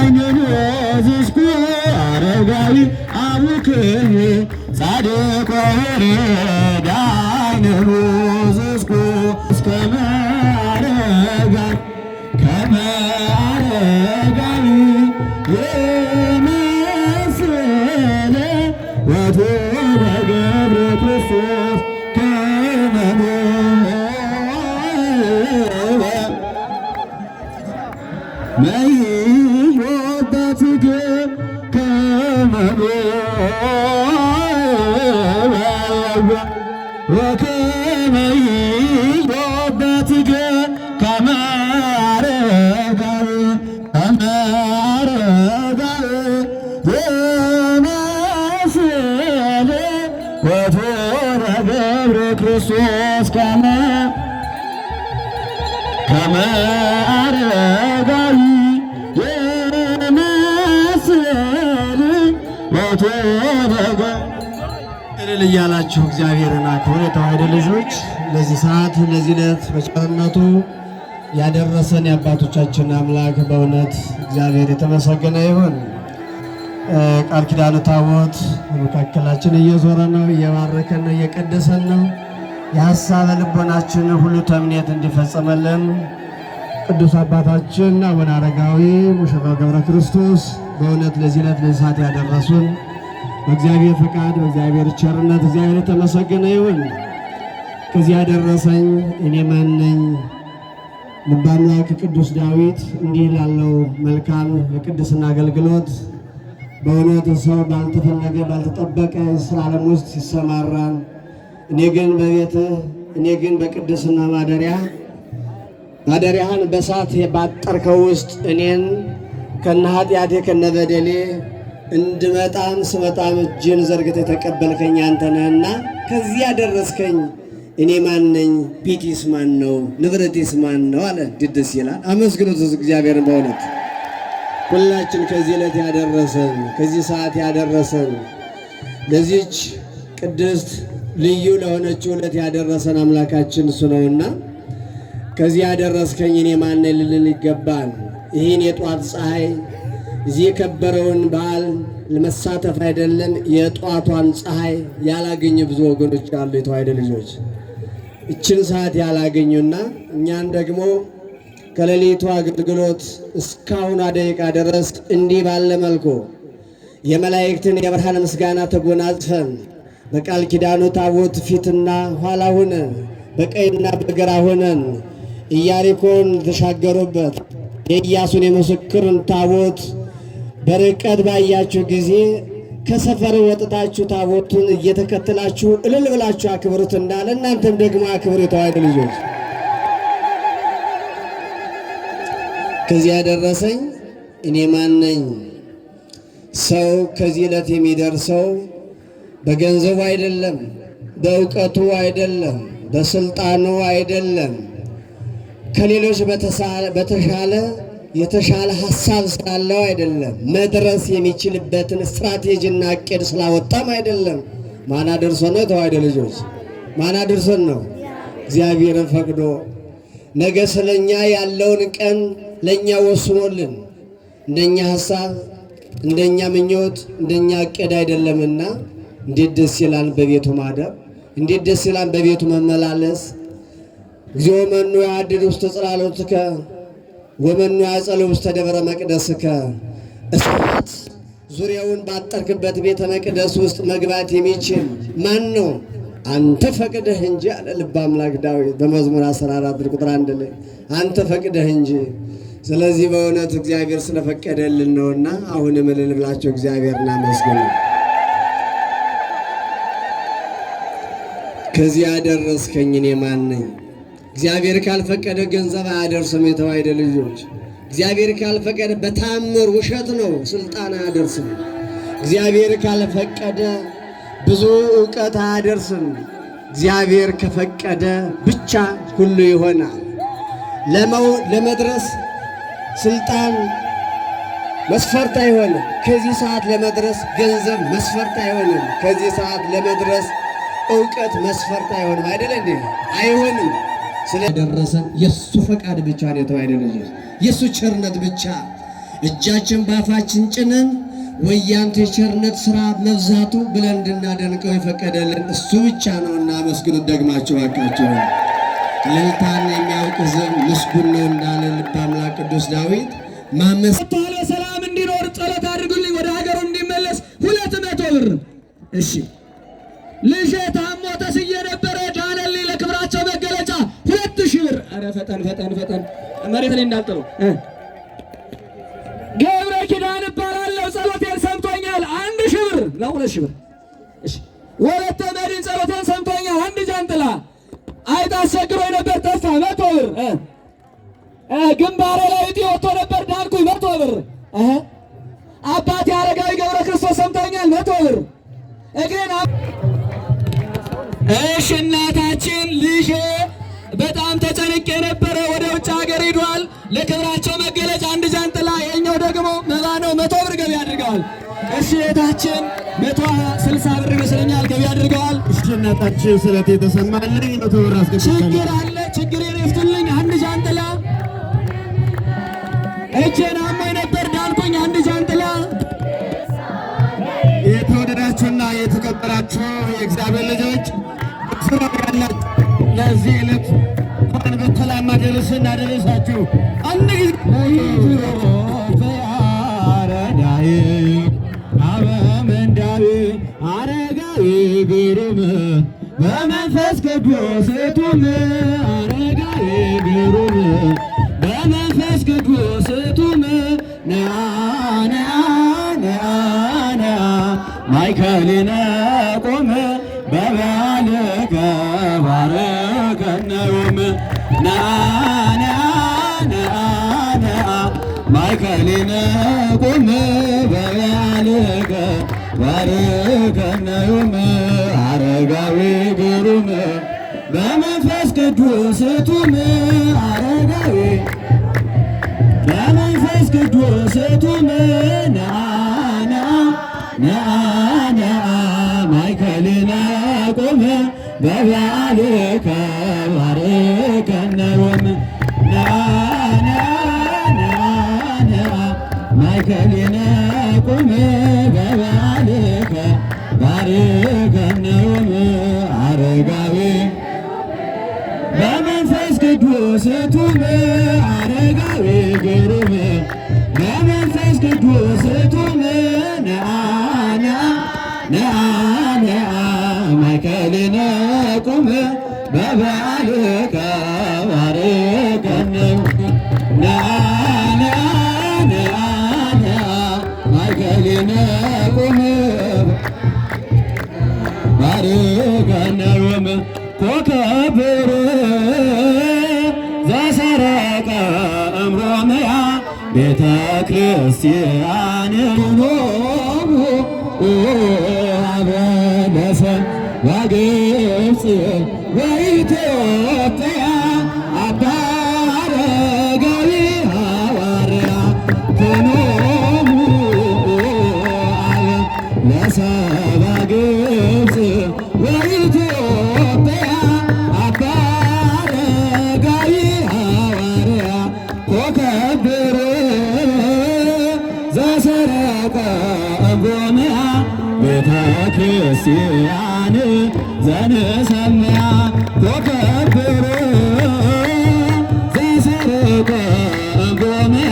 ዳይንን ዝስኩ አረጋዊ አቡክህ ጻድቅ ወሬ ዳይንን ዝስኩ እስከ ማረጋ ከማረጋዊ የመሰለ ወቶረ ገብረ ክርስቶስ ከመኖ መይዮበትግ ከመኖ ወከመይዮበትግ ከማረጋዊ የመሰለ ወቶረ ገብረ ክርስቶስ ከማረጋዊ የመሰለ ወቶረ እልል እያላችሁ እግዚአብሔርን አክብሩ። የተዋሕዶ ልጆች ለዚህ ሰዓት ለዚህ ዕለት በቸርነቱ ያደረሰን የአባቶቻችን አምላክ በእውነት እግዚአብሔር የተመሰገነ ይሁን። ቃል ኪዳኑ ታቦት በመካከላችን እየዞረ ነው፣ እየባረከን ነው፣ እየቀደሰን ነው። የሐሳበ ልቦናችን ሁሉ ተምኔት እንዲፈጸመልን ቅዱስ አባታችን አቡነ አረጋዊ ሙሽራው ገብረ ክርስቶስ በእውነት ለዚህ ዕለት ለዚህ ሰዓት ያደረሱን በእግዚአብሔር ፈቃድ በእግዚአብሔር ቸርነት እግዚአብሔር የተመሰገነ ይሁን። ከዚህ ያደረሰኝ እኔ ማን ነኝ? ልበ አምላክ ቅዱስ ዳዊት እንዲህ ላለው መልካም የቅድስና አገልግሎት በእውነት ሰው ባልተፈለገ ባልተጠበቀ ስራ ዓለም ውስጥ ሲሰማራ እኔ ግን በቅድስና ማደሪያህን በሳት ባጠርከው ውስጥ እኔን ከነ ኃጢአቴ ከነ በደሌ እንድመጣም ስመጣም እጅን ዘርግተህ የተቀበልከኝ አንተ ነህና ከዚህ ያደረስከኝ እኔ ማን ነኝ? ቤቴስ ማን ነው? ንብረቴስ ማን ነው? አለ። ደስ ይላል። አመስግኑት እግዚአብሔርን። በእውነት ሁላችን ከዚህ ዕለት ያደረሰን ከዚህ ሰዓት ያደረሰን ለዚች ቅድስት ልዩ ለሆነችው ዕለት ያደረሰን አምላካችን እሱ ነውና ከዚህ ያደረስከኝ እኔ ማን ነኝ ልልን ይገባል። ይህን የጧት ፀሐይ እዚህ የከበረውን በዓል ለመሳተፍ አይደለም የጧቷን ፀሐይ ያላገኙ ብዙ ወገኖች አሉ። የተዋሕዶ ልጆች እችን ሰዓት ያላገኙና እኛን ደግሞ ከሌሊቱ አገልግሎት እስካሁን ደቂቃ ድረስ እንዲህ ባለ መልኩ የመላእክትን የብርሃን ምስጋና ተጎናጽፈን በቃል ኪዳኑ ታቦት ፊትና ኋላ ሆነን በቀኝና በግራ ሆነን ኢያሪኮን ተሻገሩበት የኢያሱን የምስክርን ታቦት በርቀት ባያችሁ ጊዜ ከሰፈር ወጥታችሁ ታቦቱን እየተከተላችሁ እልል ብላችሁ አክብሩት እንዳለ እናንተም ደግሞ አክብሩ። የተዋሕዶ ልጆች ከዚህ ያደረሰኝ እኔ ማን ነኝ? ሰው ከዚህ ዕለት የሚደርሰው በገንዘቡ አይደለም፣ በእውቀቱ አይደለም፣ በስልጣኑ አይደለም፣ ከሌሎች በተሻለ የተሻለ ሐሳብ ስላለው አይደለም፣ መድረስ የሚችልበትን ስትራቴጂና እቅድ ስላወጣም አይደለም። ማን አድርሶን ነው? የተዋሕዶ ልጆች ማን አድርሶን ነው? እግዚአብሔርን ፈቅዶ ነገ ስለኛ ያለውን ቀን ለኛ ወስኖልን እንደኛ ሐሳብ እንደኛ ምኞት እንደኛ እቅድ አይደለምና እንዴት ደስ ይላል በቤቱ ማደር፣ እንዴት ደስ ይላል በቤቱ መመላለስ። እግዚኦ መኑ ያድር ውስተ ጽላሎትከ ወመኑ ያጸሉ ውስተ ደብረ መቅደስከ። እሳት ዙሪያውን ባጠርክበት ቤተ መቅደስ ውስጥ መግባት የሚችል ማን ነው? አንተ ፈቅደህ እንጂ አለ ልበ አምላክ ዳዊት በመዝሙር 14 ቁጥር 1 ላይ አንተ ፈቅደህ እንጂ። ስለዚህ በእውነት እግዚአብሔር ስለፈቀደልን ነውና አሁንም እልል ብላችሁ እግዚአብሔርን አመስግኑ። ከዚህ ያደረስከኝ እኔ ማን ነኝ? እግዚአብሔር ካልፈቀደ ገንዘብ አያደርስም። የተዋሕዶ ልጆች እግዚአብሔር ካልፈቀደ በታምር ውሸት ነው ስልጣን አያደርስም። እግዚአብሔር ካልፈቀደ ብዙ ዕውቀት አያደርስም። እግዚአብሔር ከፈቀደ ብቻ ሁሉ ይሆናል። ለመድረስ ስልጣን መስፈርት አይሆንም። ከዚህ ሰዓት ለመድረስ ገንዘብ መስፈርት አይሆንም። ከዚህ ሰዓት ለመድረስ ዕውቀት መስፈርት አይሆንም። አይደለ እንዴ? አይሆንም። ስለደረሰን የሱ ፈቃድ ብቻ ነው። የተዋሕዶ ልጆች የሱ ቸርነት ብቻ እጃችን ባፋችን ጭነን ወያንተ የቸርነት ሥራ መብዛቱ ብለን እንድናደንቀው የፈቀደልን እሱ ብቻ ነውና አመስግኑት ደግማችሁ እባካችሁ። እልልታን የሚያውቅ ሕዝብ ምስጉን ነው እንዳለ ልበ አምላክ ቅዱስ ዳዊት ማመስገን ሰላም እንዲኖር ጸሎት አድርጉልኝ፣ ወደ ሀገሩ እንዲመለስ 200 ብር። እሺ ልጄ ታሞ ተስዬ ነበረ ዳነልኝ፣ ለክብራቸው መገለጫ 2000 ብር። ኧረ ፈጠን ፈጠን ፈጠን፣ መሬት ላይ እንዳልጥሩ። ገብረ ኪዳን እባላለሁ፣ ጸሎቴን ሰምቶኛል 1000 ብር ነው 2000 ብር። እሺ ወለተ መድን ጸሎቴን ሰምቶኛል 1 ጃንጥላ። አይጥ አስቸግሮኝ ነበር ጠፋ 100 ብር። ግንባሬ ላይ እጢ ወጥቶ ነበር ዳንኩኝ 100 ብር። አባቴ አረጋዊ ገብረ ክርስቶስ ሰምቶኛል 100 ብር። እግሬን እሺ እናታችን ልጄ በጣም ተጨንቄ ነበረ ወደ ውጭ ሀገር ሄዷል፣ ለክብራቸው መገለጫ 1 ጃንጥላ። የኛው ደግሞ መባ ነው 100 ብር ገቢ አድርገዋል። እሺ እህታችን 160 ብር ይመስለኛል ገቢ አድርገዋል። እሺ እናታችን ስለት የተሰማልኝ 100 ብር አስገብቻለሁ። ችግር አለ ችግሬን ይፍቱልኝ 1 ጃንጥላ። እጄን አሞኝ ነበር ዳንኩኝ 1 ጃንጥላ። የተወደዳችሁና የተከበራችሁ የእግዚአብሔር ልጆች ስራ ያላችሁ ለዚህ ዕለት እንኳን በሰላም አደረሰን አደረሳችሁ። አንድ ጊዜ አረዳይ አበመንዳዊ አረጋዊ ግሩም በመንፈስ ቅዱስ እቱም አረጋዊ ግሩም በመንፈስ ቅዱስ እቱም ነአ ነአ ነአ ነአ ማእከሌነ ቆመ በበዓልከ ባርከነ ዮም ነአ ነአ ነአ ነአ ማእከሌነ ቆመ በበዓልከ ባርከነ ዮም አረጋዊ ግሩም በመንፈስ ቅዱስ እቱም አረጋዊ በመንፈስ ቅዱስ እቱም ነአ ነአ ነአ ነአ ማእከሌነ ቆመ በበዓልከ ባርከነ ዮም ነአ ነአ ነአ ነአ ማእከሌነ ቆመ በበዓልከ ባርከነ ዮም አረጋዊ በመንፈስ ቅዱስ እቱም አረጋዊ ግሩም በመንፈስ ቅዱስ እቱም ነአ ነአ ነአ ነአ ማእከሌነ ቆመ በበዓልከ ባርከነ ነአ ነአ ነአ ነአ ማእከሌነ ቆመ ባርከነ ዮም ኮከብ ዘሰረቀ እምሮምያ ቤተ ክርስቲያን ኖሙ አበለሰ ወግብፅ ወኢትዮጵያ አባ አረጋዊ ሐዋርያ ኮኖሙ አበለሰ ወግብፅ ወኢትዮጵያ አባ አረጋዊ ሐዋርያ ኮከብ ዘሰረቀ እምሮምያ ቤተ ክርስቲያን ዘንሰምያ ኮከብ ዘሰረቀ እምሮምያ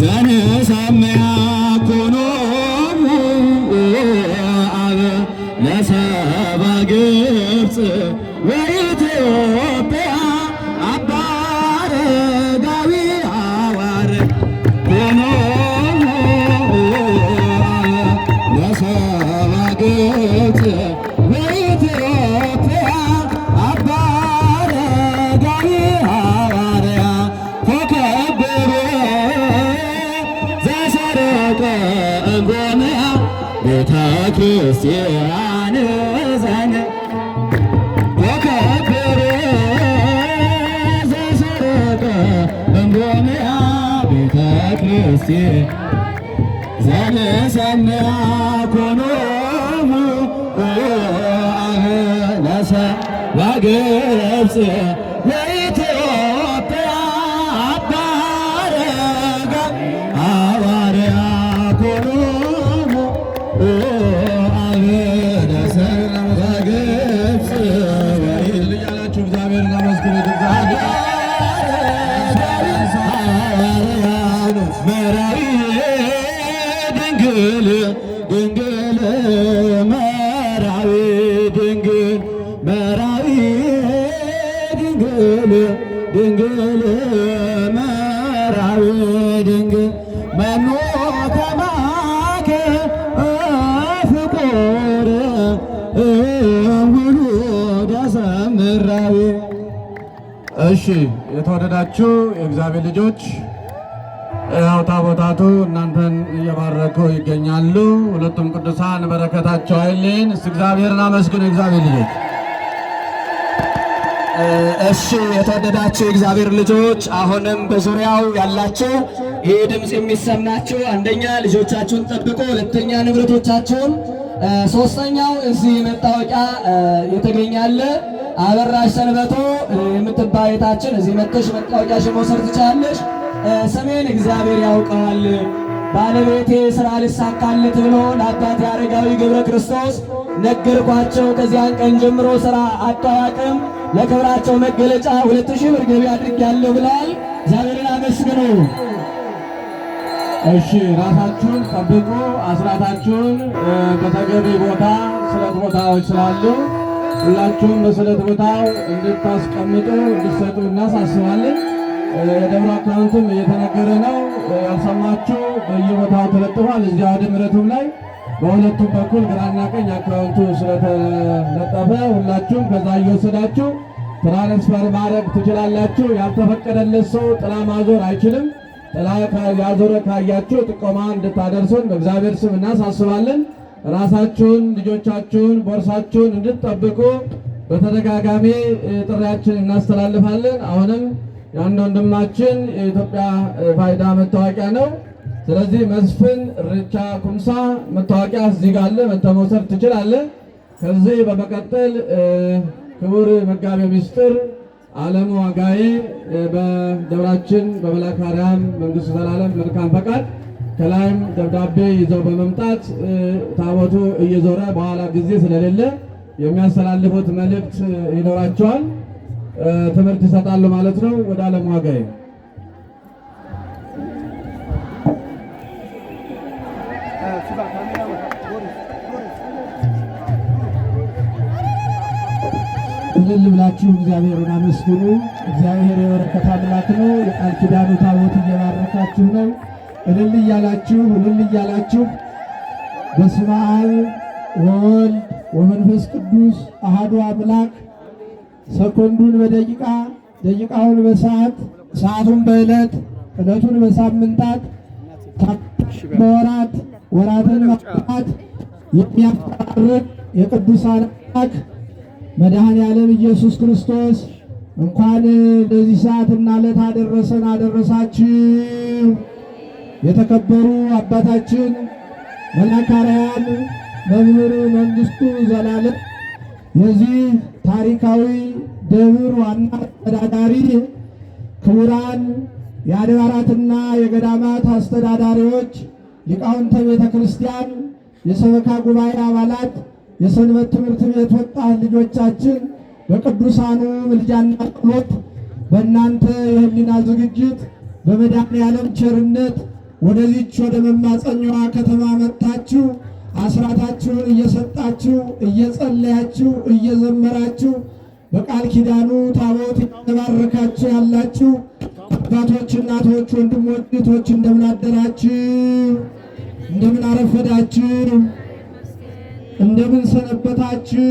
ዘንሰምያ ኮኖሙ አበ ለሰባ ግብፅ ወኢትዮጵያ አባ አረጋዊ ሐዋርያ ኮኖሙ ለሰባ ግብፅ ወኢትዮጵያ አባ አረጋዊ ሐዋርያ ኮከብ ዘሰረቀ እምሮምያ ቤተ ክርስቲያን ዘነ ኮከብ ዘሰረቀ እምሮምያ ቤተ ክርስቲያን ዘንሰምያ ኮኖሙ አበለሰ ወግብፅ ወኢትዮጵያ አባ ምራዊ ድንግል መኑ ከማከ ፍቁር ውሉደ ሰምራዊ። እሺ የተወደዳችሁ የእግዚአብሔር ልጆች ያው ታቦታቱ እናንተን እየባረኩ ይገኛሉ። ሁለቱም ቅዱሳን በረከታቸው አይለየን። እስቲ እግዚአብሔርን አመስግኑ የእግዚአብሔር ልጆች። እሺ የተወደዳችሁ የእግዚአብሔር ልጆች አሁንም በዙሪያው ያላችሁ ይህ ድምፅ የሚሰማችሁ አንደኛ ልጆቻችሁን ጠብቁ፣ ሁለተኛ ንብረቶቻችሁን፣ ሶስተኛው እዚህ መታወቂያ የተገኛለ አበራሽ ሰንበቶ የምትባይታችን እዚህ መጥተሽ መታወቂያሽን መውሰድ ትችላለሽ። ስሜን እግዚአብሔር ያውቀዋል ባለቤቴ ስራ ልሳካለት ብሎ ለአባቴ አረጋዊ ገብረ ክርስቶስ ነገርኳቸው። ከዚያን ቀን ጀምሮ ስራ አጣያቅም ለክብራቸው መገለጫ 2000 ብር ገቢ አድርጌያለሁ ብለዋል። እግዚአብሔርን አመስግኑ። እሺ ራሳችሁን ጠብቁ። አስራታችሁን በተገቢ ቦታ ስለት ቦታዎች ስላሉ ሁላችሁም በስለት ቦታው እንድታስቀምጡ እንድትሰጡ እናሳስባለን። የደብረ አካውንትም እየተነገረ ነው። ያልሰማችሁ በየቦታው ተለጥፏል። እዚያ ወደ ምሕረቱም ላይ በሁለቱም በኩል ግራና ቀኝ አካውንቱ ስለተለጠፈ ሁላችሁም ከዛ እየወሰዳችሁ ትራንስፈር ማድረግ ትችላላችሁ። ያልተፈቀደለት ሰው ጥላ ማዞር አይችልም። ጥላ ያዞረ ካያችሁ ጥቆማ እንድታደርሱን በእግዚአብሔር ስም እናሳስባለን። ራሳችሁን፣ ልጆቻችሁን፣ ቦርሳችሁን እንድትጠብቁ በተደጋጋሚ ጥሪያችን እናስተላልፋለን። አሁንም የአንድ ወንድማችን የኢትዮጵያ ፋይዳ መታወቂያ ነው። ስለዚህ መስፍን ርቻ ኩምሳ መታወቂያ እዚህ ጋር አለ፣ መተህ መውሰድ ትችላለህ። ከዚህ በመቀጠል ክቡር መጋቤ ምስጢር ዓለሙ ዋጋዬ በደብራችን በመልአከ አርያም መንግሥቱ ዘላለም መልካም ፈቃድ ከላይም ደብዳቤ ይዘው በመምጣት ታቦቱ እየዞረ በኋላ ጊዜ ስለሌለ የሚያስተላልፉት መልእክት ይኖራቸዋል። ትምህርት ይሰጣሉ ማለት ነው። ወደ ዓለሙ ዋጋዬ እልል ብላችሁ እግዚአብሔርን አመስግኑ። እግዚአብሔር የበረከት አምላክ ነው። የቃል ኪዳኑ ታቦት እየባረካችሁ ነው። እልል እያላችሁ በስመ አብ ወወልድ ወመንፈስ ቅዱስ አሐዱ አምላክ ሰኮንዱን በደቂቃ ደቂቃውን በሰዓት ሰዓቱን በዕለት ዕለቱን በሳምንታት በወራት ወራትን በዓመታት የሚያፈራርቅ የቅዱሳን አምላክ መድኃኔ ዓለም ኢየሱስ ክርስቶስ እንኳን ለዚህ ሰዓትና ዕለት አደረሰን አደረሳችሁ። የተከበሩ አባታችን መልአከ አርያም መምህር መንግሥቱ ዘላለም የዚህ ታሪካዊ ደብር ዋና አስተዳዳሪ፣ ክቡራን የአድባራትና የገዳማት አስተዳዳሪዎች፣ ሊቃውንተ ቤተ ክርስቲያን፣ የሰበካ ጉባኤ አባላት፣ የሰንበት ትምህርት ቤት ወጣት ልጆቻችን በቅዱሳኑ ምልጃና ጸሎት በእናንተ የህሊና ዝግጅት በመድኃኔዓለም ቸርነት ወደዚች ወደ መማፀኛዋ ከተማ መጥታችሁ አስራታችሁን እየሰጣችሁ እየጸለያችሁ እየዘመራችሁ በቃል ኪዳኑ ታቦት እየተባረካችሁ ያላችሁ አባቶች፣ እናቶች፣ ወንድሞች፣ እህቶች እንደምን አደራችሁ? እንደምን አረፈዳችሁ? እንደምን ሰነበታችሁ?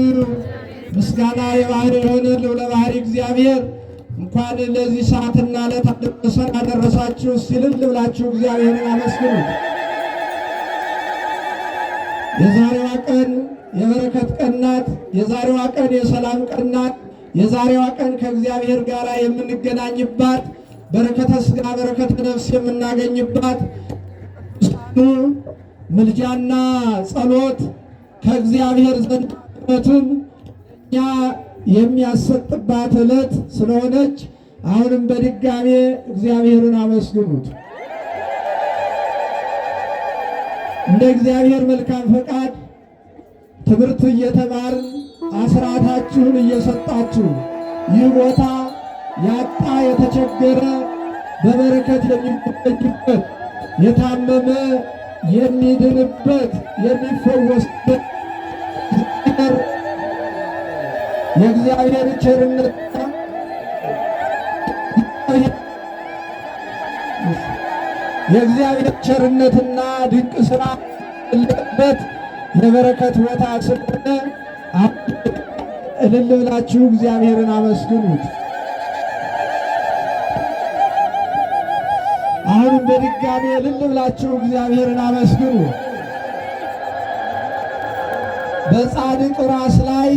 ምስጋና የባህሪ የሆነ ልዑለ ባሕሪ እግዚአብሔር እንኳን ለዚህ ሰዓትና ዕለት አደረሰን አደረሳችሁ ሲልል ብላችሁ እግዚአብሔርን አመስግኑት። የዛሬዋ ቀን የበረከት ቀን ናት። የዛሬዋ ቀን የሰላም ቀን ናት። የዛሬዋ ቀን ከእግዚአብሔር ጋር የምንገናኝባት በረከተ ሥጋ በረከተ ነፍስ የምናገኝባት ምልጃና ጸሎት ከእግዚአብሔር ዘንድ እኛ የሚያሰጥባት ዕለት ስለሆነች አሁንም በድጋሜ እግዚአብሔርን አመስግኑት። እንደ እግዚአብሔር መልካም ፈቃድ ትምህርት እየተማርን አስራታችሁን እየሰጣችሁ ይህ ቦታ ያጣ የተቸገረ በበረከት የሚገኝበት የታመመ የሚድንበት የሚፈወስበት የእግዚአብሔር ቸርነትና ያሳልፍ። የእግዚአብሔር ቸርነትና ድንቅ ሥራ ያለበት የበረከት ቦታ ስለሆነ እልል ብላችሁ እግዚአብሔርን አመስግኑት። አሁንም በድጋሚ እልል ብላችሁ እግዚአብሔርን አመስግኑ። በጻድቅ ራስ ላይ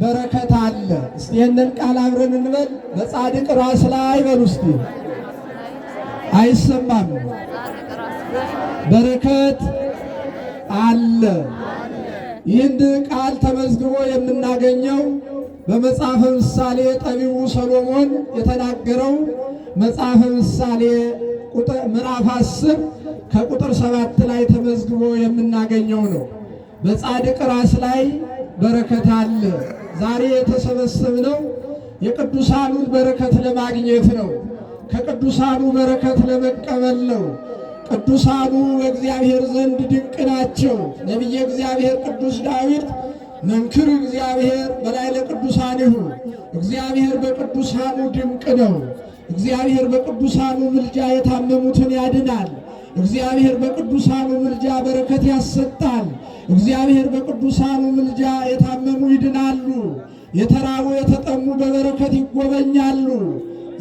በረከት አለ። እስቲ ይህንን ቃል አብረን እንበል። በጻድቅ ራስ ላይ በሉ እስቲ። አይሰማም? በረከት አለ። ይህን ቃል ተመዝግቦ የምናገኘው በመጽሐፈ ምሳሌ ጠቢቡ ሰሎሞን የተናገረው መጽሐፈ ምሳሌ ምዕራፍ 10 ከቁጥር 7 ላይ ተመዝግቦ የምናገኘው ነው። በጻድቅ ራስ ላይ በረከት አለ። ዛሬ የተሰበሰብነው የቅዱሳኑን በረከት ለማግኘት ነው። ከቅዱሳኑ በረከት ለመቀበል ነው። ቅዱሳኑ በእግዚአብሔር ዘንድ ድንቅ ናቸው። ነቢየ እግዚአብሔር ቅዱስ ዳዊት መንክር እግዚአብሔር በላዕለ ቅዱሳኒሁ፣ እግዚአብሔር በቅዱሳኑ ድንቅ ነው። እግዚአብሔር በቅዱሳኑ ምልጃ የታመሙትን ያድናል። እግዚአብሔር በቅዱሳኑ ምልጃ በረከት ያሰጣል። እግዚአብሔር በቅዱሳኑ ምልጃ የታመሙ ይድናሉ። የተራቡ የተጠሙ በበረከት ይጎበኛሉ።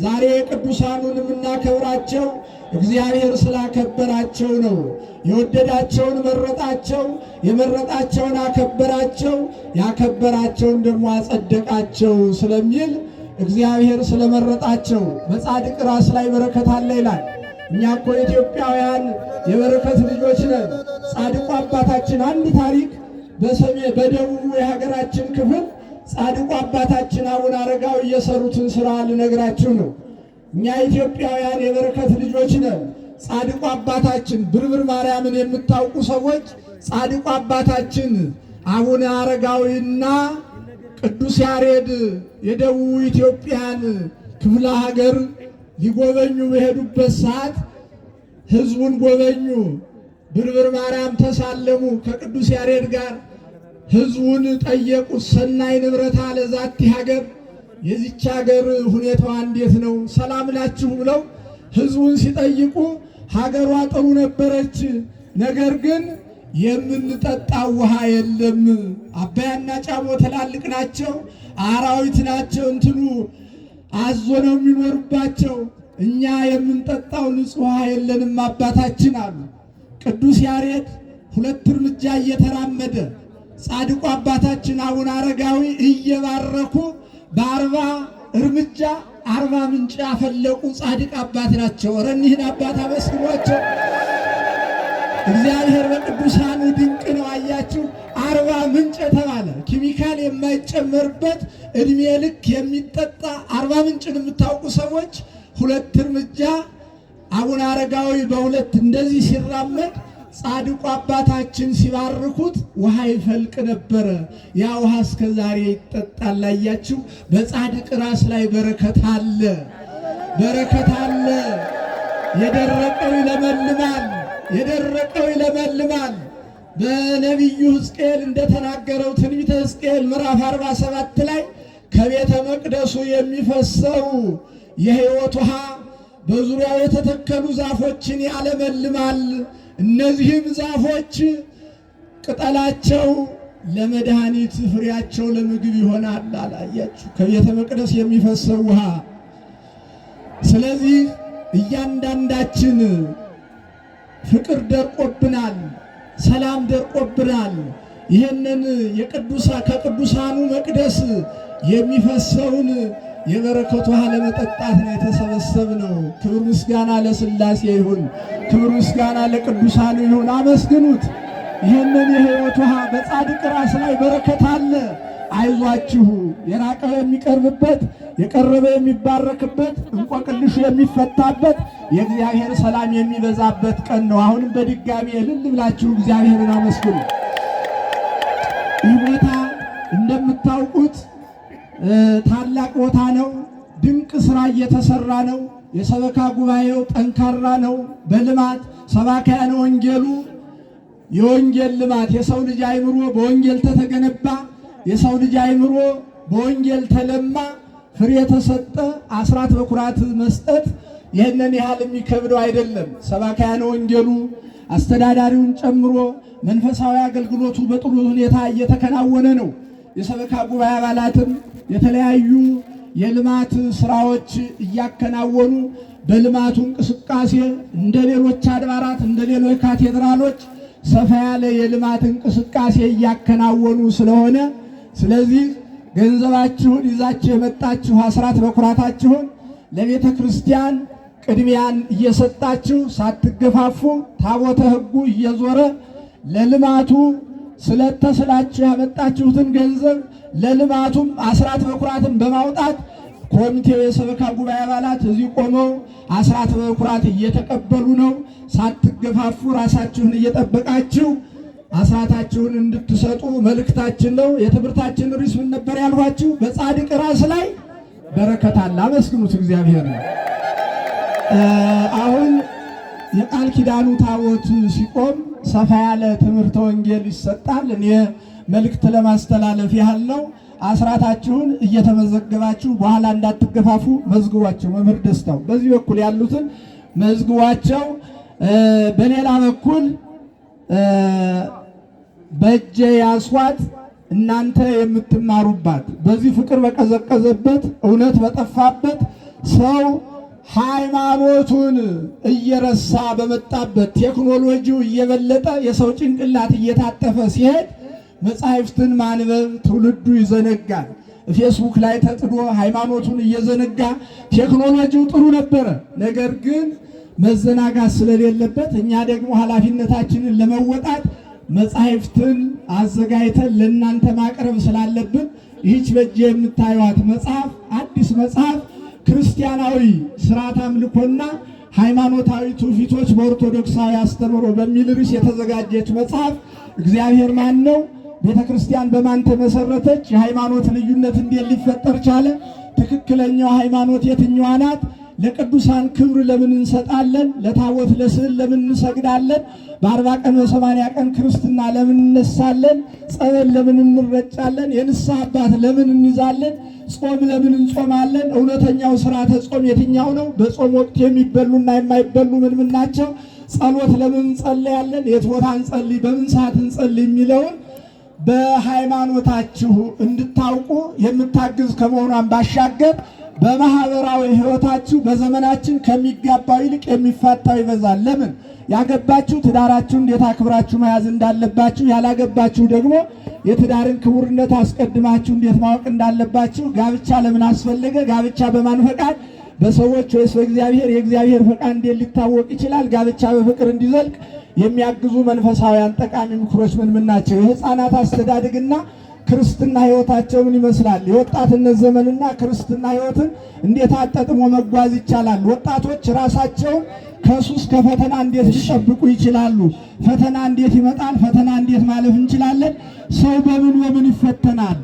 ዛሬ ቅዱሳኑን የምናከብራቸው እግዚአብሔር ስላከበራቸው ነው። የወደዳቸውን መረጣቸው፣ የመረጣቸውን አከበራቸው፣ ያከበራቸውን ደግሞ አጸደቃቸው ስለሚል እግዚአብሔር ስለመረጣቸው በጻድቅ ራስ ላይ በረከት አለ ይላል። እኛ እኮ ኢትዮጵያውያን የበረከት ልጆች ነን። ጻድቁ አባታችን አንድ ታሪክ በደቡቡ የሀገራችን ክፍል ጻድቁ አባታችን አቡነ አረጋዊ የሰሩትን ሥራ ልነግራችሁ ነው። እኛ ኢትዮጵያውያን የበረከት ልጆች ነን። ጻድቁ አባታችን ብርብር ማርያምን የምታውቁ ሰዎች ጻድቁ አባታችን አቡነ አረጋዊና ቅዱስ ያሬድ የደቡብ ኢትዮጵያን ክፍለ ሀገር ሊጎበኙ በሄዱበት ሰዓት ሕዝቡን ጎበኙ። ብርብር ማርያም ተሳለሙ ከቅዱስ ያሬድ ጋር። ሕዝቡን ጠየቁት። ሰናይ ንብረታ ለዛቲ ሀገር፣ የዚች ሀገር ሁኔታዋ እንዴት ነው? ሰላም ናችሁ ብለው ሕዝቡን ሲጠይቁ ሀገሯ ጥሩ ነበረች፣ ነገር ግን የምንጠጣው ውሃ የለም። አባያና ጫሞ ትላልቅ ናቸው፣ አራዊት ናቸው፣ እንትኑ አዞ ነው የሚኖርባቸው። እኛ የምንጠጣው ንጹሕ ውሃ የለንም አባታችን አሉ። ቅዱስ ያሬድ 2 እርምጃ እየተራመደ ጻድቁ አባታችን አቡነ አረጋዊ እየባረኩ በ40 እርምጃ 40 ምንጭ ያፈለቁ ጻድቅ አባት ናቸው። ኧረ እኒህን አባት አመስግኗቸው። እግዚአብሔር በቅዱሳኑ ድንቅ ነው። አያችሁ፣ 40 ምንጭ የተባለ ኬሚካል የማይጨመርበት እድሜ ልክ የሚጠጣ 40 ምንጭን የምታውቁ ሰዎች 2 እርምጃ አቡነ አረጋዊ በ2 እንደዚህ ሲራመድ ጻድቁ አባታችን ሲባርኩት ውሃ ይፈልቅ ነበረ። ያ ውሃ እስከ ዛሬ ይጠጣል። አያችሁ፣ በጻድቅ ራስ ላይ በረከት አለ፣ በረከት አለ። የደረቀው ይለመልማል፣ የደረቀው ይለመልማል። በነቢዩ ሕዝቅኤል እንደተናገረው ትንቢተ ሕዝቅኤል ምዕራፍ 47 ላይ ከቤተ መቅደሱ የሚፈሰው የሕይወት ውሃ በዙሪያው የተተከሉ ዛፎችን ያለመልማል። እነዚህም ዛፎች ቅጠላቸው ለመድኃኒት ፍሬያቸው ለምግብ ይሆናል አላያችሁ፣ ከቤተ መቅደስ የሚፈሰው ውሃ። ስለዚህ እያንዳንዳችን ፍቅር ደርቆብናል፣ ሰላም ደርቆብናል። ይህንን ከቅዱሳኑ መቅደስ የሚፈሰውን የበረከቱ ውሃ ለመጠጣት ነው የተሰበሰብነው። ክብር ምስጋና ለሥላሴ ይሁን፣ ክብር ምስጋና ለቅዱሳኑ ይሁን። አመስግኑት። ይህንን የሕይወት ውሃ በጻድቅ ራስ ላይ በረከት አለ። አይዟችሁ፣ የራቀው የሚቀርብበት፣ የቀረበ የሚባረክበት፣ እንቆቅልሹ የሚፈታበት፣ የእግዚአብሔር ሰላም የሚበዛበት ቀን ነው። አሁንም በድጋሚ እልል ብላችሁ እግዚአብሔርን አመስግኑ። ይህ ቦታ እንደምታውቁት ታላቅ ቦታ ነው። ድንቅ ስራ እየተሰራ ነው። የሰበካ ጉባኤው ጠንካራ ነው። በልማት ሰባክያነ ወንጌሉ የወንጌል ልማት የሰው ልጅ አይምሮ በወንጌል ተተገነባ፣ የሰው ልጅ አይምሮ በወንጌል ተለማ፣ ፍሬ ተሰጠ። አስራት በኩራት መስጠት ይህንን ያህል የሚከብደው አይደለም። ሰባክያነ ወንጌሉ አስተዳዳሪውን ጨምሮ መንፈሳዊ አገልግሎቱ በጥሩ ሁኔታ እየተከናወነ ነው። የሰበካ ጉባኤ አባላትም የተለያዩ የልማት ስራዎች እያከናወኑ በልማቱ እንቅስቃሴ እንደ ሌሎች አድባራት እንደ ሌሎች ካቴድራሎች ሰፋ ያለ የልማት እንቅስቃሴ እያከናወኑ ስለሆነ ስለዚህ ገንዘባችሁን ይዛችሁ የመጣችሁ አስራት በኩራታችሁን ለቤተ ክርስቲያን ቅድሚያን እየሰጣችሁ ሳትገፋፉ ታቦተ ሕጉ እየዞረ ለልማቱ ስለተስላችሁ ያመጣችሁትን ገንዘብ ለልማቱም አስራት በኩራትን በማውጣት ኮሚቴው የሰበካ ጉባኤ አባላት እዚህ ቆመው አስራት በኩራት እየተቀበሉ ነው። ሳትገፋፉ ራሳችሁን እየጠበቃችሁ አስራታችሁን እንድትሰጡ መልእክታችን ነው። የትምህርታችን ርዕስ ምን ነበር ያልኋችሁ? በጻድቅ ራስ ላይ በረከት አለ። አመስግኑት እግዚአብሔር ነው። አሁን የቃል ኪዳኑ ታቦት ሲቆም ሰፋ ያለ ትምህርተ ወንጌል ይሰጣል። እኔ መልእክት ለማስተላለፍ ያህል ነው። አስራታችሁን እየተመዘገባችሁ በኋላ እንዳትገፋፉ መዝግቧቸው። መምህር ደስታው በዚህ በኩል ያሉትን መዝግቧቸው። በሌላ በኩል በእጄ ያስዋት እናንተ የምትማሩባት በዚህ ፍቅር በቀዘቀዘበት እውነት በጠፋበት ሰው ሃይማኖቱን እየረሳ በመጣበት ቴክኖሎጂው እየበለጠ የሰው ጭንቅላት እየታጠፈ ሲሄድ መጻሕፍትን ማንበብ ትውልዱ ይዘነጋል። ፌስቡክ ላይ ተጥዶ ሃይማኖቱን እየዘነጋ ቴክኖሎጂው ጥሩ ነበረ፣ ነገር ግን መዘናጋት ስለሌለበት እኛ ደግሞ ኃላፊነታችንን ለመወጣት መጻሕፍትን አዘጋጅተን ለእናንተ ማቅረብ ስላለብን ይህች በእጄ የምታዩት መጽሐፍ አዲስ መጽሐፍ ክርስቲያናዊ ስርዓት አምልኮና ሃይማኖታዊ ትውፊቶች በኦርቶዶክሳዊ አስተምህሮ በሚል ርዕስ የተዘጋጀች መጽሐፍ እግዚአብሔር ማን ነው? ቤተ ክርስቲያን በማን ተመሰረተች? የሃይማኖት ልዩነት እንዴት ሊፈጠር ቻለ? ትክክለኛው ሃይማኖት የትኛዋ ናት? ለቅዱሳን ክብር ለምን እንሰጣለን? ለታቦት ለስዕል ለምን እንሰግዳለን? በ40 ቀን በ80 ቀን ክርስትና ለምን እነሳለን? ጸበል ለምን እንረጫለን? የንስሐ አባት ለምን እንይዛለን? ጾም ለምን እንጾማለን? እውነተኛው ስርዓተ ጾም የትኛው ነው? በጾም ወቅት የሚበሉና የማይበሉ ምን ናቸው? ጸሎት ለምን እንጸልያለን? የት ቦታ እንጸልይ? በምን ሰዓት እንጸልይ? የሚለውን በሃይማኖታችሁ እንድታውቁ የምታግዝ ከመሆኗን ባሻገር በማህበራዊ ህይወታችሁ በዘመናችን ከሚጋባው ይልቅ የሚፋታው ይበዛል። ለምን? ያገባችሁ ትዳራችሁ እንዴት አክብራችሁ መያዝ እንዳለባችሁ፣ ያላገባችሁ ደግሞ የትዳርን ክቡርነት አስቀድማችሁ እንዴት ማወቅ እንዳለባችሁ፣ ጋብቻ ለምን አስፈለገ? ጋብቻ በማን ፈቃድ? በሰዎች ወይስ በእግዚአብሔር? የእግዚአብሔር ፈቃድ እንዴት ሊታወቅ ይችላል? ጋብቻ በፍቅር እንዲዘልቅ የሚያግዙ መንፈሳውያን ጠቃሚ ምክሮች ምን ናቸው? የህፃናት አስተዳደግና ክርስትና ህይወታቸው ምን ይመስላል? የወጣትነት ዘመንና ክርስትና ህይወትን እንዴት አጣጥሞ መጓዝ ይቻላል? ወጣቶች ራሳቸውን ከሱስ ከፈተና እንዴት ሊጠብቁ ይችላሉ? ፈተና እንዴት ይመጣል? ፈተና እንዴት ማለፍ እንችላለን? ሰው በምን ይፈተናል?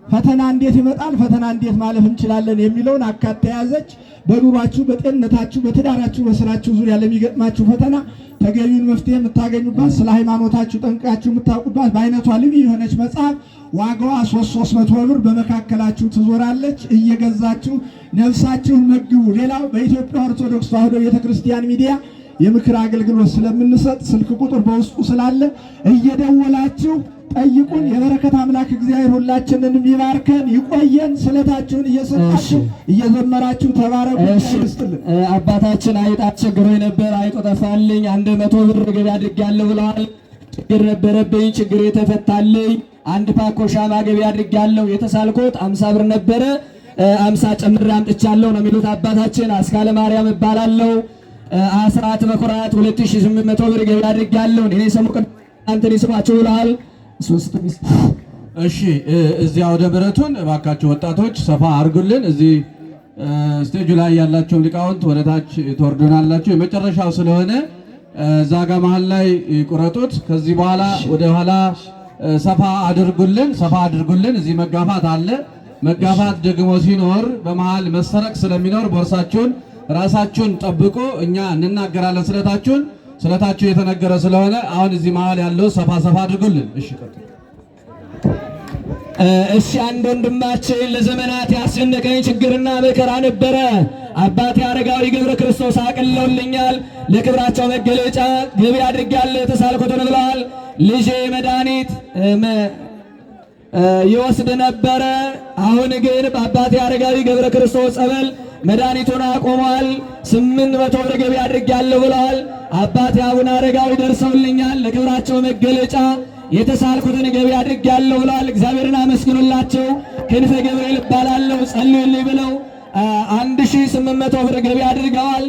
ፈተና እንዴት ይመጣል? ፈተና እንዴት ማለፍ እንችላለን? የሚለውን አካታ ያዘች። በኑሯችሁ፣ በጤንነታችሁ፣ በትዳራችሁ፣ በስራችሁ ዙሪያ ለሚገጥማችሁ ፈተና ተገቢውን መፍትሄ የምታገኙባት፣ ስለ ሃይማኖታችሁ ጠንቅቃችሁ የምታውቁባት በአይነቷ ልዩ የሆነች መጽሐፍ ዋጋዋ 300 ብር በመካከላችሁ ትዞራለች። እየገዛችሁ ነፍሳችሁን መግቡ። ሌላው በኢትዮጵያ ኦርቶዶክስ ተዋሕዶ ቤተክርስቲያን ሚዲያ የምክር አገልግሎት ስለምንሰጥ ስልክ ቁጥር በውስጡ ስላለ እየደወላችሁ ጠይቁን። የበረከት አምላክ እግዚአብሔር ሁላችንን ይባርከን ይቆየን። ስለታችሁን እየሰጣችሁ እየዘመራችሁ ተባረኩ። ይስጥልን። አባታችን አይጥ አስቸግሮኝ ነበር፣ አይጦ ጠፋልኝ፣ 100 ብር ገቢ አድርጌያለሁ ብለዋል። ችግር ነበረብኝ፣ ችግር የተፈታልኝ። 1 ፓኮ ሻማ ገቢ አድርጌያለሁ። የተሳልኩት 50 ብር ነበረ፣ 50 ጨምሬ አምጥቻለሁ ነው የሚሉት አባታችን። አስካለ ማርያም እባላለሁ። አስራት በኩራት 2800 ብር ገቢ አድርጌያለሁ። እኔ ሰሙ አንተን ይስማችሁ ብለዋል። እሺ፣ እዚህ አውደ ምሕረቱን እባካችሁ ወጣቶች ሰፋ አድርጉልን። እዚህ ስቴጁ ላይ ያላችሁ ሊቃውንት ወደ ታች ትወርዱናላችሁ። የመጨረሻው ስለሆነ እዛ ጋ መሀል ላይ ቁረጡት። ከዚህ በኋላ ወደ ኋላ ሰፋ አድርጉልን። እዚህ መጋፋት አለ። መጋፋት ደግሞ ሲኖር በመሀል መሰረቅ ስለሚኖር ቦርሳችሁን ራሳችሁን ጠብቁ። እኛ እንናገራለን ስለታችሁ የተነገረ ስለሆነ አሁን እዚህ መሀል ያለው ሰፋ አድርጉልን። እሺ አንድ ወንድማችን ለዘመናት ያስጨነቀኝ ችግርና መከራ ነበረ። አባቴ አረጋዊ ገብረ ክርስቶስ አቅልለውልኛል። ለክብራቸው መገለጫ ገቢ አድርጌያለሁ የተሳልኩትን ብለዋል። ልጄ መድኃኒት ይወስድ ነበረ። አሁን ግን በአባቴ አረጋዊ ገብረ ክርስቶስ ጸበል መድኃኒቱን አቆሟል። 800 ብር ገቢ አድርጌያለሁ ብለዋል። አባቴ አቡነ አረጋዊ ደርሰውልኛል። ለክብራቸው መገለጫ የተሳልኩትን ገቢ አድርጌያለሁ ብለዋል። እግዚአብሔርን አመስግኑላቸው። ክንፈ ገብርኤል እባላለሁ ጸልዩልኝ ብለው 1800 ብር ገቢ አድርገዋል።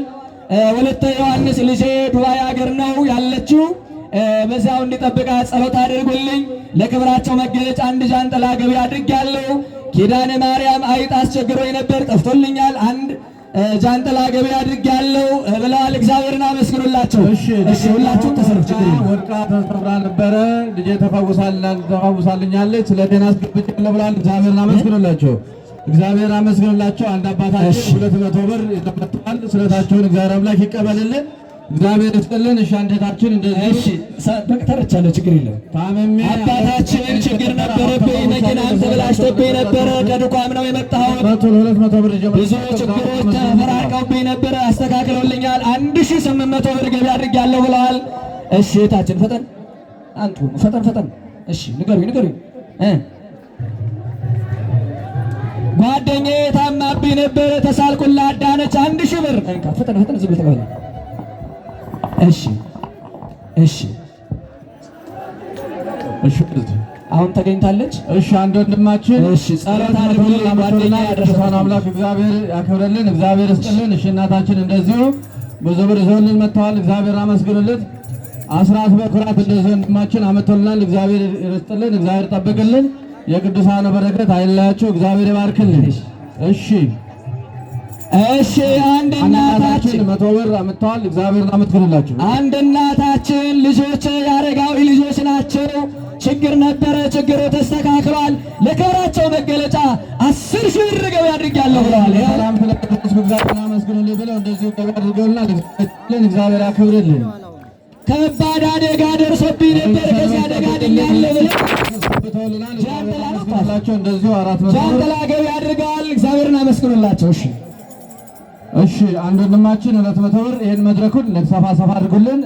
ወለተ ዮሐንስ ልጄ ዱባይ ሀገር ነው ያለችው፣ በዚያው እንዲጠብቃት ጸሎት አድርጉልኝ። ለክብራቸው መገለጫ 1 ጃንጥላ ገቢ አድርጌያለሁ። ኪዳነ ማርያም አይጥ አስቸግሮኝ ነበር ጠፍቶልኛል፣ 1 ጃንጥላ ገቢ አድርጌያለሁ ብለዋል። እግዚአብሔርን አመስግኑላቸው። እሺ ሁላችሁም ተሰርፍ ወድቃ ተሰብራ ነበረ፣ ልጄ ተፈውሳልኛለች፣ ስለጤና አስገብቻለሁ ብለዋል። እግዚአብሔርን አመስግኑላቸው። እግዚአብሔር አመስግኑላቸው። አንድ አባታችን 200 ብር ተመጥቷል። ስለታቸውን እግዚአብሔር አምላክ ይቀበልልን። እግዚአብሔር ይስጥልን። እሺ አንደታችን እንደዚህ እሺ ተረቻለሁ፣ ችግር የለም። ታመሜ አባታችን ችግር ነበረብኝ፣ መኪናም ተበላሽቶብኝ ነበረ። ከድኳም ነው የመጣሁት። 200 ብር ብዙ ችግሮች ተፈራርቀውብኝ ነበረ፣ አስተካክለውልኛል። 1800 ብር ገቢ አድርጌያለሁ ብለዋል። እሺ እህታችን ፈጠን አንቱ ፈጠን። እሺ ንገሩኝ። ጓደኛዬ ታማብኝ ነበረ፣ ተሳልኩላት ዳነች። 1000 ብር እንካ ፈጠን ዝም ብለህ ተቀበል። እሺ አሁን ተገኝታለች። እሺ አንድ ወንድማችን እሺ ጸሎት አድርጉልኝ። ጓደኛዬ ያደረሰው አምላክ እግዚአብሔር ያከብረልን፣ እግዚአብሔር ይስጥልን። እሺ እናታችን እንደዚሁ ብዙ ብር ይዘውልን መጥተዋል። እግዚአብሔር አመስግኑለት። አስራት በኩራት እንደዚህ ወንድማችን አመጥቶልናል። እግዚአብሔር ይስጥልን፣ እግዚአብሔር ይጠብቅልን። የቅዱሳኑ በረከት አይለያችሁ፣ እግዚአብሔር ይባርክልን። እሺ አንድ እናታችን 100 ብር አመጥተዋል። እግዚአብሔርን አመስግኑላችሁ። አንድ እናታችን ልጆች የአረጋዊ ልጆች ናቸው። ችግር ነበረ፣ ችግሩ ተስተካክሏል። ለክብራቸው መገለጫ 10,000 ብር ገቢ አድርጌያለሁ ብለዋል። ሰላም ስለተቀደስ እግዚአብሔርን አመስግኑልኝ ብለው እንደዚሁ ገቢ አድርገውልናል። እግዚአብሔር ያክብርልን። ከባድ አደጋ ደርሶብኝ ነበር፣ ከዚህ አደጋ ድኛለሁ ብለው እንደዚሁ 400 ጃንጥላ ገቢ አድርገዋል። እግዚአብሔርን አመስግኑላቸው። እሺ አንድ ወንድማችን 200 ብር ይሄን መድረኩን ለሰፋ አድርጉልን።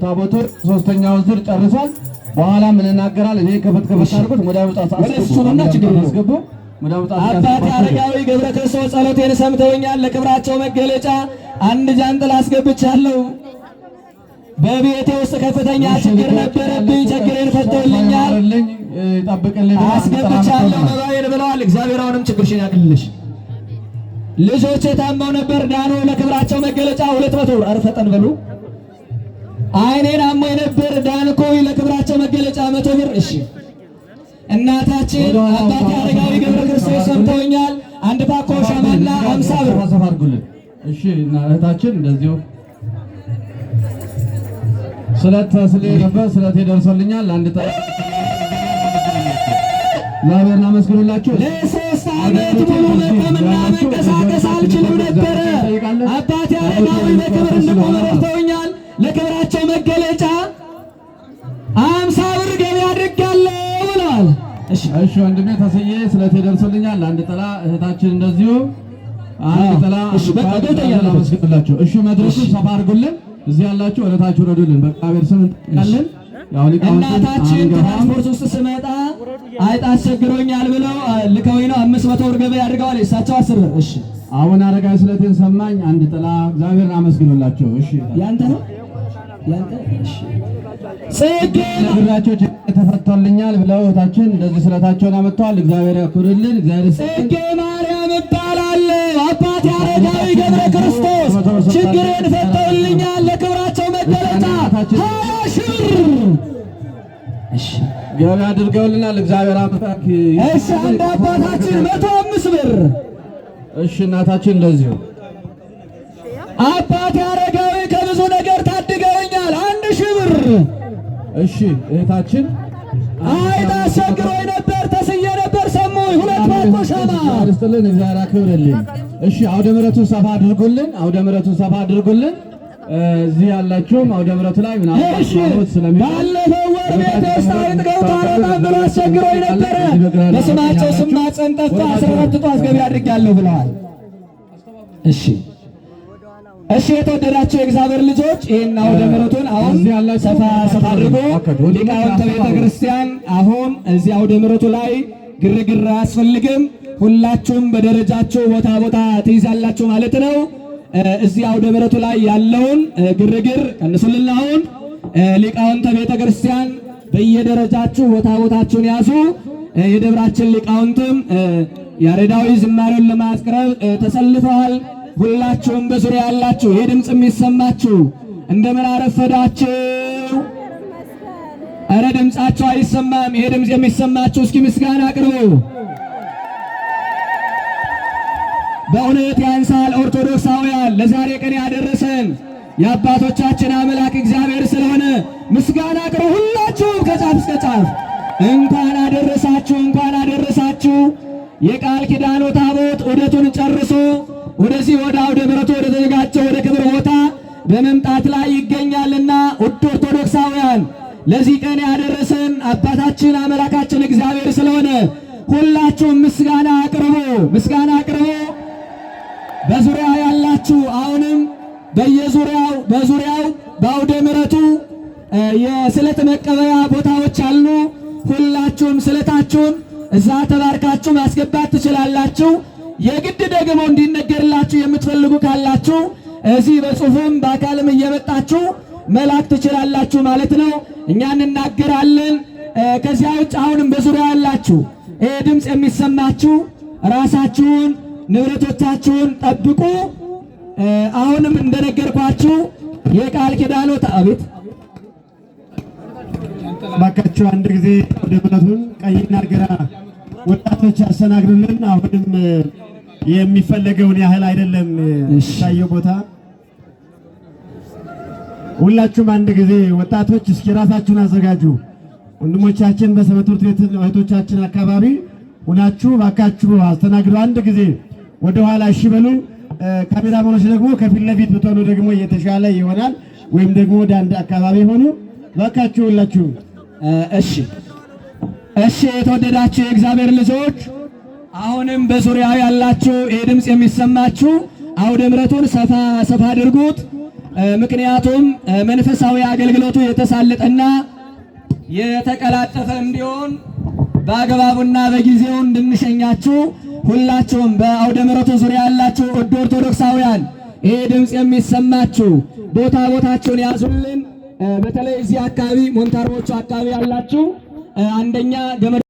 ታቦቱ 3ኛውን ዙር ጨርሷል። በኋላ ምን እናገራል? ይሄ ከፈት አድርጉት። ሙዳውጣት አስገቡ። አባቴ አረጋዊ ገብረ ክርስቶስ ጸሎቴን ሰምተውኛል። ለክብራቸው መገለጫ 1 ጃንጥላ አስገብቻለሁ። በቤቴ ውስጥ ከፍተኛ ችግር ነበረብኝ፣ ችግሬን ፈተውልኛል። አስገብቻለሁ መባዬን ብለዋል። እግዚአብሔር አሁንም ችግርሽን ያቅልልሽ። ልጆች የታመው ነበር ዳኑ። ለክብራቸው መገለጫ 200 ብር። ኧረ ፈጠን በሉ። አይኔን አሞኝ ነበር ዳንኩኝ። ለክብራቸው መገለጫ 100 ብር። እሺ እናታችን አባቴ አረጋዊ ገብረ ክርስቶስ ሰምተውኛል። 1 ፓኮ ሻማና 50 ብር አድርጉልን። እሺ እና እህታችን እንደዚሁ ስለቴ ደርሶልኛል። አንድ ጠራ እግዚአብሔርን አመስግኑላችሁ። ለ3 ዓመት ሙሉ መቆምና መንቀሳቀስ አልችልም ነበረ። አባቴ አረጋዊ በክብር እንድቆም ረድተውኛል። ለክብራቸው መገለጫ 50 ብር ገቢ አድርጌያለሁ ብለዋል። እሺ ወንድሜ ተስዬ ስለቴ ደርሶልኛል። አንድ ጥላ እህታችን እንደዚሁ አንድ ጥላ አመስግኑላችሁ። እሺ መድረሱን ሰፋ አድርጉልን። እዚህ ያላችሁ ወደታችሁ ረዱልን። በእግዚአብሔር ስም እንጠይቃለን። እናታችን ትራንስፖርት ውስጥ ስመጣ አይጥ አስቸግሮኛል ብለው ልከውኝ ነው 500 ብር ገቢ አድርገዋል። የእሳቸው 10 ብር። እሺ አሁን አረጋዊ ስለቴን ሰማኝ። አንድ ጥላ እግዚአብሔርን አመስግኑላቸው። እሺ ያንተ ነው ያንተ። እሺ ጽጌ ነግራቸው ተፈቶልኛል ብለው እህታችን እንደዚህ ስለታቸውን አመጣዋል። እግዚአብሔር ያክብርልን። እግዚአብሔር ጽጌ ማርያም እባላለሁ። አባቴ አረጋዊ ገብረ ክርስቶስ ችግሬን ፈተውልኛል። ለክብራቸው መገለጫ 20,000 ብር እሺ ገቢ አድርገውልናል። እግዚአብሔር አምላክ እሺ አንድ አባታችን 105 ብር። እሺ እናታችን እንደዚሁ አባቴ አረጋዊ ከብዙ ነገር ታድገውኛል። 1,000 ብር። እሺ እህታችን አይጥ አስቸግሮኝ ነበር፣ ተስዬ ነበር ሰሙኝ። 2 ፓኮ ሻማ አስተልን እግዚአብሔር አክብርልኝ። እሺ አውደ ምሕረቱን ሰፋ አድርጉልን። አውደ ምሕረቱን ሰፋ አድርጉልን። እዚህ ያላችሁም አውደ ምሕረቱ ላይ ምናምን ስለሚባል ባለፈው ወር ቤት ውስጥ አይጥ ገብቶ አልወጣም ብሎ አስቸግሮኝ ነበረ። በስማቸው ስም ማፀን ጠፍቶ 14 ጧት ገቢ አድርጌያለሁ ብለዋል። እሺ የተወደዳችሁ የእግዚአብሔር ልጆች ይህን አውደ ምሕረቱን አሁን ሰፋ አድርጎ ሊቃውንተ ቤተ ክርስቲያን አሁን እዚህ አውደ ምሕረቱ ላይ ግርግር አያስፈልግም። ሁላችሁም በደረጃችሁ ቦታ ትይዛላችሁ ማለት ነው። እዚህ አውደ ምሕረቱ ላይ ያለውን ግርግር ቀንሱልን። አሁን ሊቃውንተ ቤተ ክርስቲያን በየደረጃችሁ ቦታችሁን ያዙ። የደብራችን ሊቃውንትም ያሬዳዊ ዝማሬውን ለማቅረብ ተሰልፈዋል። ሁላችሁም በዙሪያ ያላችሁ ይሄ ድምጽ የሚሰማችሁ እንደምን አረፈዳችሁ? አረ ድምጻችሁ አይሰማም። ይሄ ድምጽ የሚሰማችሁ እስኪ ምስጋና አቅርቡ። በእውነት ያንሳል። ኦርቶዶክሳውያን ለዛሬ ቀን ያደረሰን የአባቶቻችን አምላክ እግዚአብሔር ስለሆነ ምስጋና አቅርቡ። ሁላችሁም ከጫፍ እስከ ጫፍ እንኳን አደረሳችሁ፣ እንኳን አደረሳችሁ። የቃል ኪዳኑ ታቦት ዑደቱን ጨርሶ ወደዚህ ወደ አውደ ምሕረቱ ወደ ተዘጋጀው ወደ ክብር ቦታ በመምጣት ላይ ይገኛልና ውድ ኦርቶዶክሳውያን ለዚህ ቀን ያደረሰን አባታችን አምላካችን እግዚአብሔር ስለሆነ ሁላችሁም ምስጋና አቅርቡ፣ ምስጋና አቅርቡ። በዙሪያ ያላችሁ አሁንም በዙሪያው በአውደ ምሕረቱ የስለት መቀበያ ቦታዎች አሉ። ሁላችሁም ስለታችሁን እዛ ተባርካችሁ ማስገባት ትችላላችሁ። የግድ ደግሞ እንዲነገርላችሁ የምትፈልጉ ካላችሁ እዚህ በጽሁፍም በአካልም እየመጣችሁ መላክ ትችላላችሁ ማለት ነው። እኛ እንናገራለን። ከዚያ ውጭ አሁንም በዙሪያ ያላችሁ ይሄ ድምፅ የሚሰማችሁ ራሳችሁን ንብረቶቻችሁን ጠብቁ። አሁንም እንደነገርኳችሁ የቃል ኪዳኑ ታቦት ባካችሁ አንድ ጊዜ ወደ ምሕረቱን ቀኝና ግራ ወጣቶች ያስተናግዱልን። አሁንም የሚፈለገውን ያህል አይደለም ታየው ቦታ። ሁላችሁም አንድ ጊዜ ወጣቶች እስኪ ራሳችሁን አዘጋጁ። ወንድሞቻችን በሰንበት ትምህርት ቤት እህቶቻችን አካባቢ ሁናችሁ ባካችሁ አስተናግዱ። አንድ ጊዜ ወደ ኋላ እሺ በሉ። ካሜራማኖች ደግሞ ከፊት ለፊት ብትሆኑ ደግሞ የተሻለ ይሆናል። ወይም ደግሞ ወደ አንድ አካባቢ ሆኑ ባካችሁ ሁላችሁ። እሺ የተወደዳችሁ የእግዚአብሔር ልጆች አሁንም በዙሪያ ያላችሁ ይህ ድምፅ የሚሰማችሁ አውደ ምሕረቱን ሰፋ አድርጉት። ምክንያቱም መንፈሳዊ አገልግሎቱ የተሳለጠና የተቀላጠፈ እንዲሆን በአግባቡና በጊዜው እንድንሸኛችሁ ሁላችሁም በአውደ ምሕረቱ ዙሪያ ያላችሁ ውድ ኦርቶዶክሳውያን ይህ ድምፅ የሚሰማችሁ ቦታችሁን ያዙልን። በተለይ እዚህ አካባቢ ሞንታርቦቹ አካባቢ ያላችሁ አንደኛ ገመድ